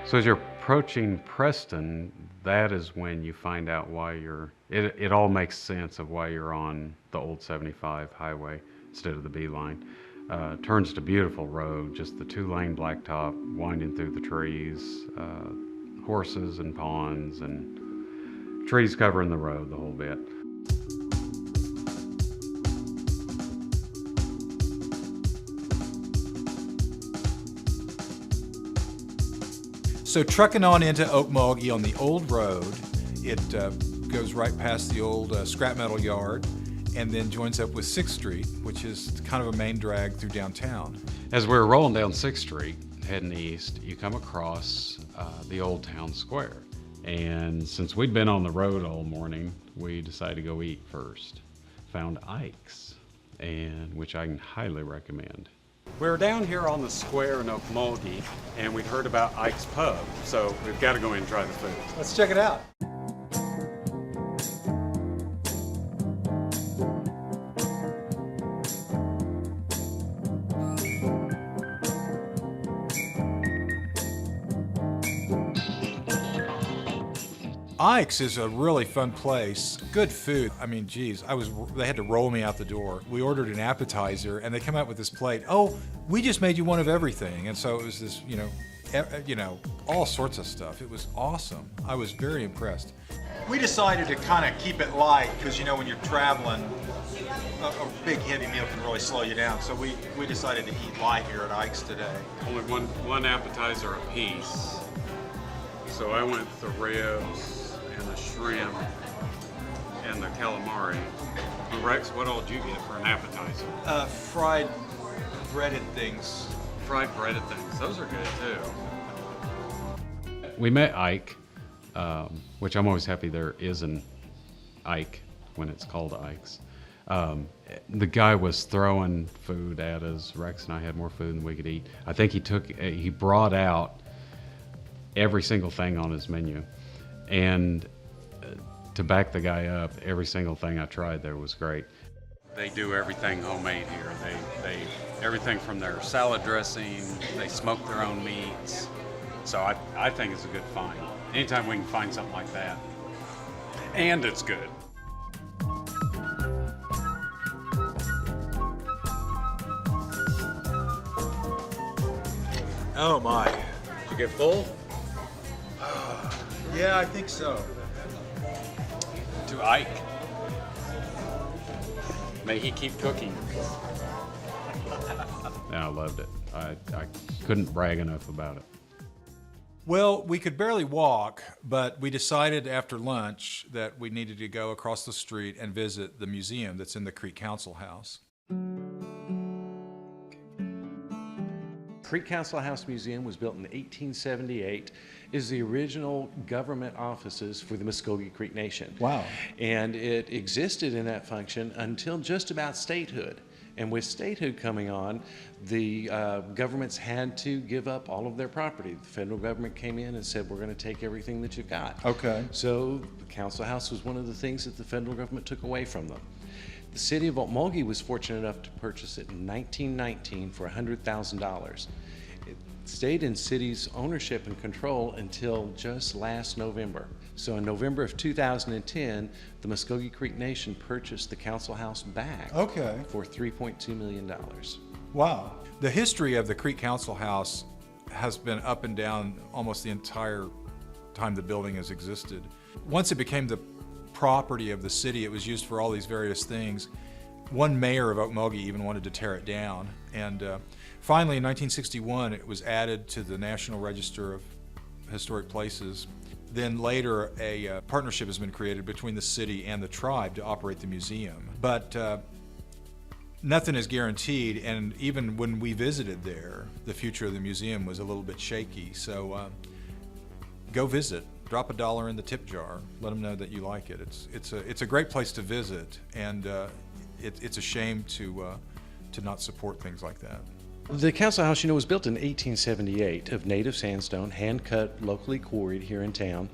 So as you're approaching Preston, that is when you find out why it all makes sense of why you're on the old 75 highway instead of the B line. Turns to beautiful road, just the 2-lane blacktop winding through the trees, horses and ponds and trees covering the road the whole bit. So trucking on into Okmulgee on the old road, it goes right past the old scrap metal yard and then joins up with 6th Street, which is kind of a main drag through downtown. As we were rolling down 6th Street, heading east, you come across the old town square. And since we'd been on the road all morning, we decided to go eat first. Found Ikes, and which I can highly recommend. We're down here on the square in Okmulgee, and we'd heard about Ikes Pub, so we've got to go in and try the food. Let's check it out. Ikes is a really fun place. Good food. I mean, geez, they had to roll me out the door. We ordered an appetizer and they come out with this plate. Oh, we just made you one of everything. And so it was this, all sorts of stuff. It was awesome. I was very impressed. We decided to kind of keep it light because, when you're traveling, a big heavy meal can really slow you down. So we decided to eat light here at Ikes today. Only one appetizer a piece. So I went with the ribs and the shrimp and the calamari. Rex, what all did you get for an appetizer? Fried breaded things. Fried breaded things. Those are good too. We met Ike, which I'm always happy there is an Ike when it's called Ike's. The guy was throwing food at us. Rex and I had more food than we could eat. I think he brought out every single thing on his menu. And to back the guy up, every single thing I tried there was great. They do everything homemade here. They everything from their salad dressing, they smoke their own meats. So I think it's a good find. Anytime we can find something like that. And it's good. Oh my. Did you get full? Yeah, I think so. To Ike. May he keep cooking. And I loved it. I couldn't brag enough about it. Well, we could barely walk, but we decided after lunch that we needed to go across the street and visit the museum that's in the Creek Council House. Creek Council House Museum was built in 1878, is the original government offices for the Muskogee Creek Nation. Wow. And it existed in that function until just about statehood. And with statehood coming on, the governments had to give up all of their property. The federal government came in and said, we're going to take everything that you've got. Okay. So the Council House was one of the things that the federal government took away from them. The city of Okmulgee was fortunate enough to purchase it in 1919 for $100,000. It stayed in city's ownership and control until just last November. So in November of 2010, the Muskogee Creek Nation purchased the council house back for $3.2 million. Wow. The history of the Creek Council House has been up and down almost the entire time the building has existed. Once it became the property of the city, it was used for all these various things. One mayor of Okmulgee even wanted to tear it down. And finally, in 1961, it was added to the National Register of Historic Places. Then later, a partnership has been created between the city and the tribe to operate the museum. But nothing is guaranteed, and even when we visited there, the future of the museum was a little bit shaky. So go visit. Drop $1 in the tip jar. Let them know that you like it. It's a great place to visit, and it's a shame to not support things like that. The council house, was built in 1878 of native sandstone, hand-cut, locally quarried here in town.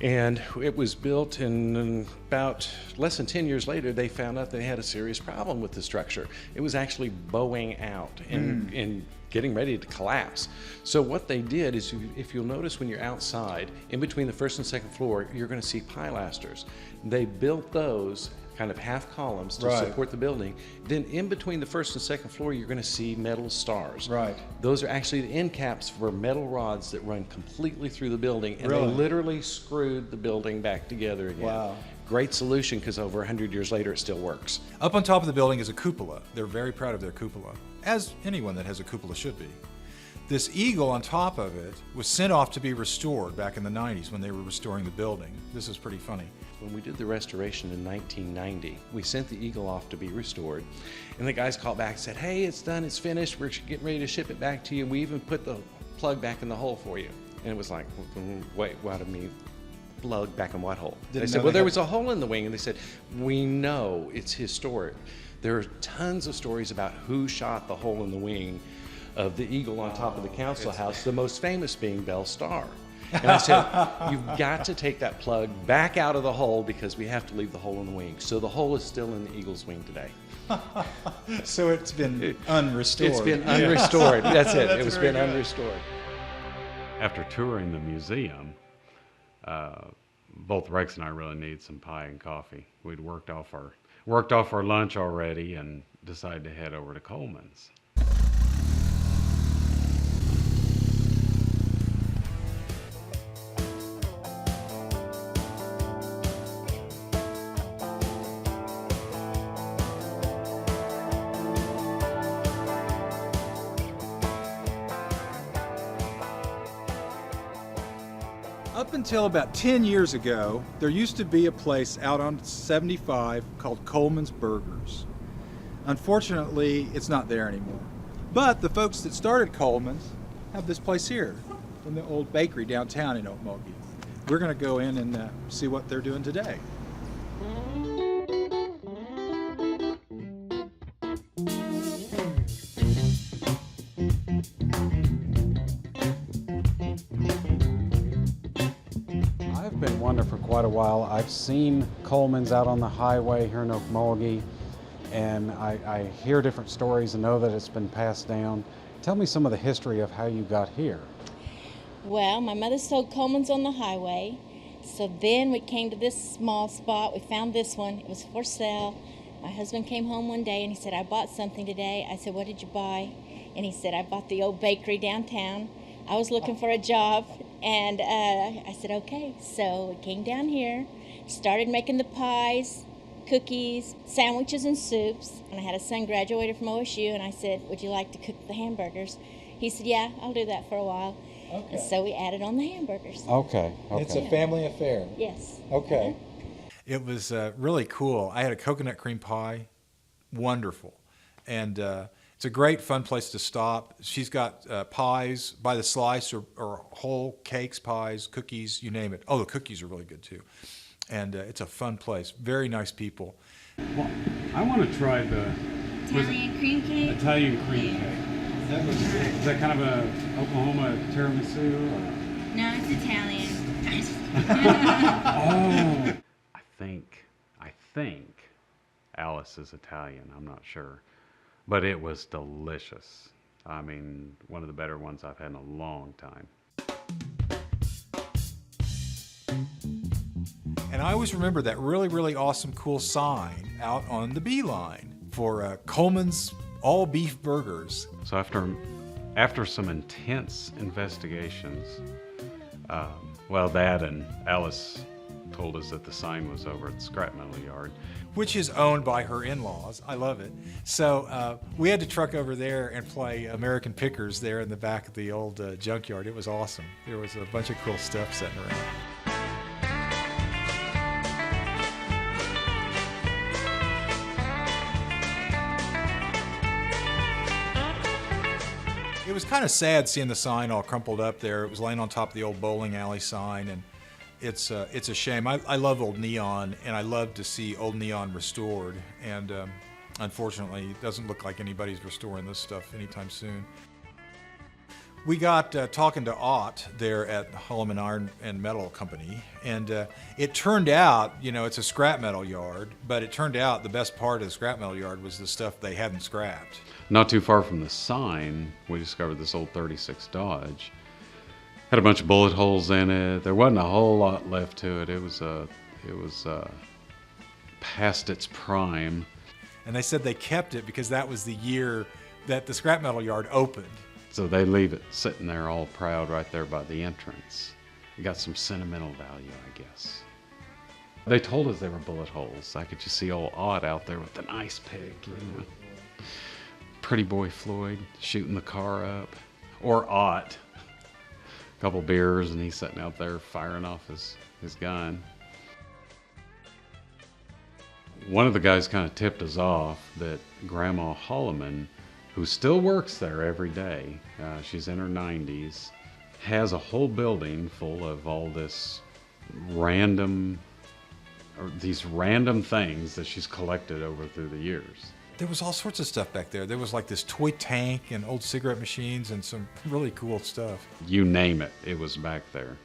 And it was built, and about less than 10 years later, they found out they had a serious problem with the structure. It was actually bowing out and getting ready to collapse. So what they did is, if you'll notice when you're outside, in between the first and second floor, you're going to see pilasters. They built those kind of half columns to support the building. Then in between the first and second floor, you're going to see metal stars. Right. Those are actually the end caps for metal rods that run completely through the building, and they literally screwed the building back together again. Wow. Great solution, because over 100 years later, it still works. Up on top of the building is a cupola. They're very proud of their cupola, as anyone that has a cupola should be. This eagle on top of it was sent off to be restored back in the 90s when they were restoring the building. This is pretty funny. When we did the restoration in 1990, we sent the eagle off to be restored, and the guys called back and said, "Hey, it's done, it's finished, we're getting ready to ship it back to you. We even put the plug back in the hole for you." And it was like, "Wait, what do you mean? Plug back in what hole?" They said, "Well, there was a hole in the wing," and they said, "We know it's historic. There are tons of stories about who shot the hole in the wing of the eagle on top of the council house, the most famous being Belle Starr." And I said, "You've got to take that plug back out of the hole, because we have to leave the hole in the wing." So the hole is still in the eagle's wing today. So it's been unrestored. It's been unrestored. That's it. It was very been good. unrestored. After touring the museum, both Rex and I really need some pie and coffee. We'd worked off our lunch already and decided to head over to Colemans. Up until about 10 years ago, there used to be a place out on 75 called Coleman's Burgers. Unfortunately, it's not there anymore. But the folks that started Coleman's have this place here, in the old bakery downtown in Okmulgee. We're going to go in and see what they're doing today. I've been wondering for quite a while. I've seen Coleman's out on the highway here in Okmulgee, and I hear different stories and know that it's been passed down. Tell me some of the history of how you got here. Well, my mother sold Coleman's on the highway, so then we came to this small spot. We found this one. It was for sale. My husband came home one day and he said, "I bought something today." I said, "What did you buy?" And he said, "I bought the old bakery downtown." I was looking for a job, and I said, "Okay." So we came down here, started making the pies, cookies, sandwiches, and soups. And I had a son graduated from OSU, and I said, "Would you like to cook the hamburgers?" He said, "Yeah, I'll do that for a while." Okay. And so we added on the hamburgers. Okay. It's a family affair. Yes. Okay. It was really cool. I had a coconut cream pie, wonderful. And it's a great, fun place to stop. She's got pies by the slice or whole cakes, pies, cookies, you name it. Oh, the cookies are really good too. And it's a fun place. Very nice people. Well, I want to try the Italian cream cake. Italian cream cake. Is that kind of a Oklahoma tiramisu? Or? No, it's Italian. Oh, I think Alice is Italian. I'm not sure, but it was delicious. I mean, one of the better ones I've had in a long time. And I always remember that really, really awesome, cool sign out on the B line for Coleman's all beef burgers. So after some intense investigations, Dad and Alice told us that the sign was over at the scrap metal yard, Which is owned by her in-laws. I love it. So we had to truck over there and play American Pickers there in the back of the old junkyard. It was awesome. There was a bunch of cool stuff sitting around. It was kind of sad seeing the sign all crumpled up there. It was laying on top of the old bowling alley sign, and it's a shame. I love old neon, and I love to see old neon restored. And Unfortunately, it doesn't look like anybody's restoring this stuff anytime soon. We got talking to Ott there at the Holloman Iron and Metal Company, and it turned out, you know, it's a scrap metal yard, but it turned out the best part of the scrap metal yard was the stuff they hadn't scrapped. Not too far from the sign, we discovered this old 36 Dodge. Had a bunch of bullet holes in it. There wasn't a whole lot left to it. It was past its prime. And they said they kept it because that was the year that the scrap metal yard opened. So they leave it sitting there all proud right there by the entrance. It got some sentimental value, I guess. They told us they were bullet holes. I could just see old Ott out there with an ice pick, you know. Pretty boy Floyd shooting the car up. Or Ott. A couple beers and he's sitting out there firing off his gun. One of the guys kind of tipped us off that Grandma Holloman, who still works there every day, she's in her 90s, has a whole building full of all this these random things that she's collected over through the years. There was all sorts of stuff back there. There was like this toy tank and old cigarette machines and some really cool stuff. You name it, it was back there.